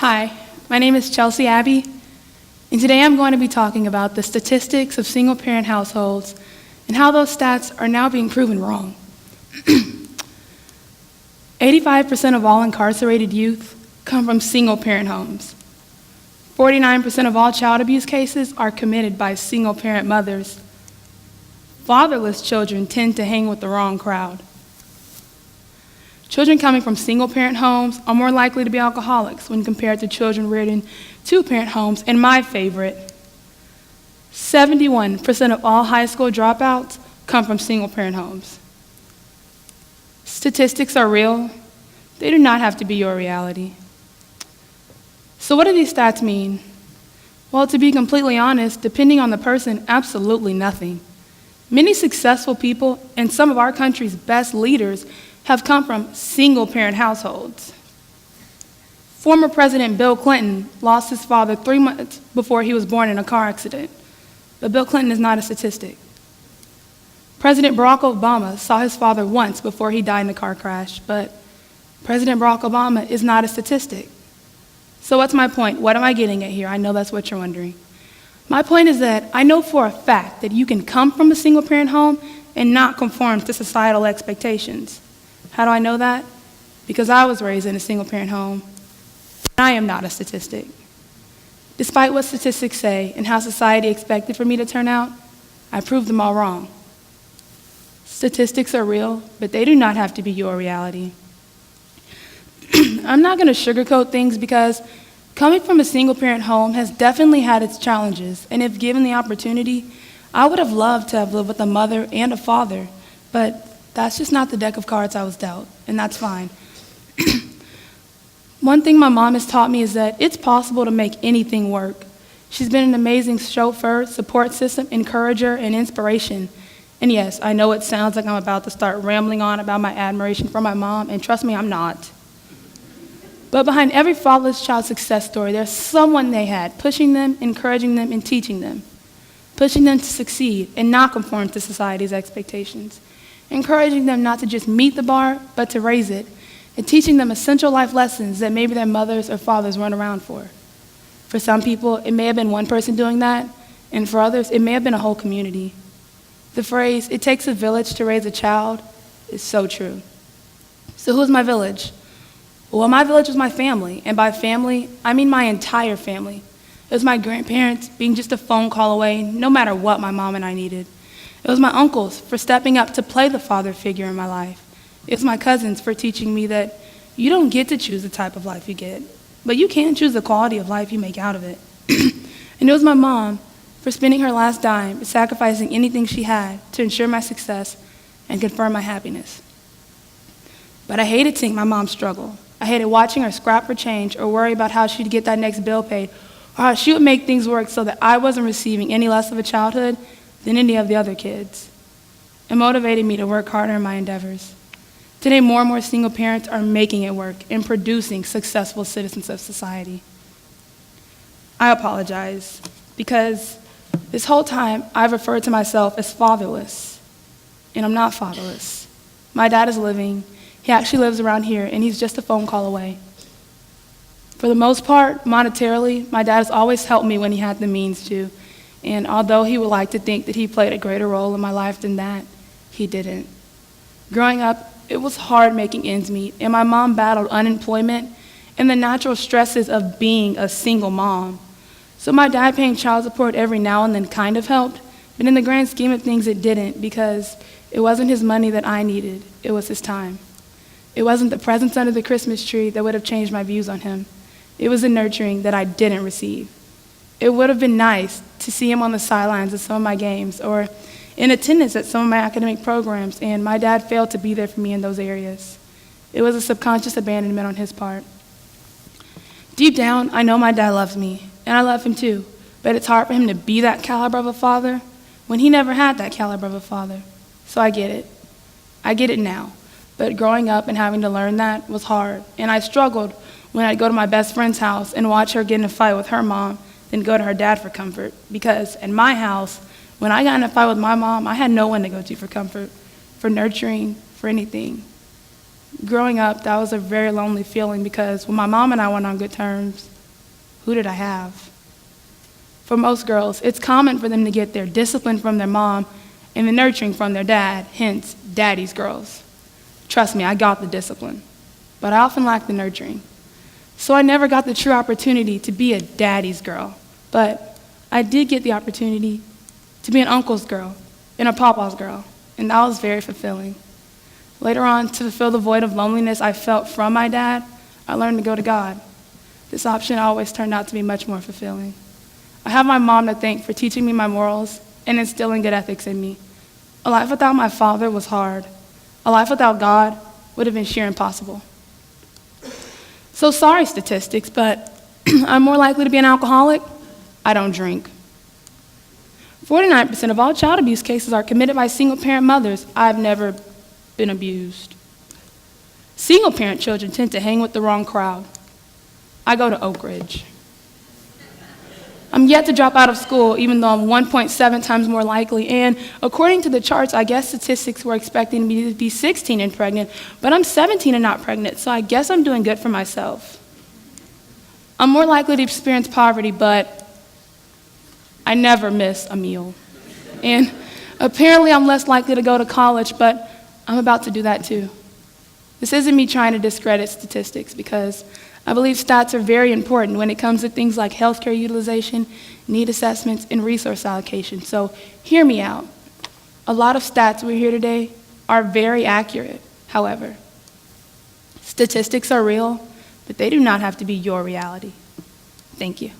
Hi, my name is Chelsea Abii, and today I'm going to be talking about the statistics of single-parent households and how those stats are now being proven wrong. 85% of all incarcerated youth come from single-parent homes. 49% of all child abuse cases are committed by single-parent mothers. Fatherless children tend to hang with the wrong crowd. Children coming from single-parent homes are more likely to be alcoholics when compared to children reared in two-parent homes, and my favorite, 71% of all high school dropouts come from single-parent homes. Statistics are real. They do not have to be your reality. So what do these stats mean? Well, to be completely honest, depending on the person, absolutely nothing. Many successful people and some of our country's best leaders have come from single-parent households. Former President Bill Clinton lost his father 3 months before he was born in a car accident, but Bill Clinton is not a statistic. President Barack Obama saw his father once before he died in a car crash, but President Barack Obama is not a statistic. So what's my point? What am I getting at here? I know that's what you're wondering. My point is that I know for a fact that you can come from a single-parent home and not conform to societal expectations. How do I know that? Because I was raised in a single-parent home. I am not a statistic. Despite what statistics say and how society expected for me to turn out, I proved them all wrong. Statistics are real, but they do not have to be your reality. I'm not going to sugarcoat things because coming from a single-parent home has definitely had its challenges, and if given the opportunity, I would have loved to have lived with a mother and a father, but that's just not the deck of cards I was dealt, and that's fine. One thing my mom has taught me is that it's possible to make anything work. She's been an amazing chauffeur, support system, encourager, and inspiration. And yes, I know it sounds like I'm about to start rambling on about my admiration for my mom, and trust me, I'm not. But behind every fatherless child success story, there's someone they had, pushing them, encouraging them, and teaching them. Pushing them to succeed and not conform to society's expectations. Encouraging them not to just meet the bar, but to raise it, and teaching them essential life lessons that maybe their mothers or fathers weren't around for. For some people, it may have been one person doing that, and for others, it may have been a whole community. The phrase, "it takes a village to raise a child," is so true. So who's my village? Well, my village was my family, and by family, I mean my entire family. It was my grandparents being just a phone call away, no matter what my mom and I needed. It was my uncles for stepping up to play the father figure in my life. It was my cousins for teaching me that you don't get to choose the type of life you get, but you can choose the quality of life you make out of it. And it was my mom for spending her last dime, sacrificing anything she had to ensure my success and confirm my happiness. But I hated seeing my mom struggle. I hated watching her scrap for change or worry about how she'd get that next bill paid, or how she would make things work so that I wasn't receiving any less of a childhood than any of the other kids. It motivated me to work harder in my endeavors. Today, more and more single parents are making it work and producing successful citizens of society. I apologize, because this whole time I've referred to myself as fatherless, and I'm not fatherless. My dad is living. He actually lives around here, and he's just a phone call away. For the most part, monetarily, my dad has always helped me when he had the means to, and although he would like to think that he played a greater role in my life than that, he didn't. Growing up, it was hard making ends meet, and my mom battled unemployment and the natural stresses of being a single mom. So my dad paying child support every now and then kind of helped, but in the grand scheme of things, it didn't, because it wasn't his money that I needed, it was his time. It wasn't the presents under the Christmas tree that would have changed my views on him. It was the nurturing that I didn't receive. It would have been nice to see him on the sidelines of some of my games or in attendance at some of my academic programs, and my dad failed to be there for me in those areas. It was a subconscious abandonment on his part. Deep down, I know my dad loves me, and I love him too, but it's hard for him to be that caliber of a father when he never had that caliber of a father. So I get it. I get it now. But growing up and having to learn that was hard, and I struggled when I'd go to my best friend's house and watch her get in a fight with her mom, then go to her dad for comfort. Because in my house, when I got in a fight with my mom, I had no one to go to for comfort, for nurturing, for anything. Growing up, that was a very lonely feeling, because when my mom and I went on good terms, who did I have? For most girls, it's common for them to get their discipline from their mom and the nurturing from their dad, hence, daddy's girls. Trust me, I got the discipline, but I often lacked the nurturing. So I never got the true opportunity to be a daddy's girl, but I did get the opportunity to be an uncle's girl and a papa's girl, and that was very fulfilling. Later on, to fulfill the void of loneliness I felt from my dad, I learned to go to God. This option always turned out to be much more fulfilling. I have my mom to thank for teaching me my morals and instilling good ethics in me. A life without my father was hard. A life without God would have been sheer impossible. So sorry, statistics, but I'm more likely to be an alcoholic. I don't drink. 49% of all child abuse cases are committed by single-parent mothers. I've never been abused. Single-parent children tend to hang with the wrong crowd. I go to Oakridge. I'm yet to drop out of school, even though I'm 1.7 times more likely, and according to the charts, I guess statistics were expecting me to be 16 and pregnant, but I'm 17 and not pregnant, so I guess I'm doing good for myself. I'm more likely to experience poverty, but I never miss a meal. And apparently I'm less likely to go to college, but I'm about to do that too. This isn't me trying to discredit statistics, because I believe stats are very important when it comes to things like healthcare utilization, need assessments, and resource allocation. So hear me out. A lot of stats we hear today are very accurate. However, statistics are real, but they do not have to be your reality. Thank you.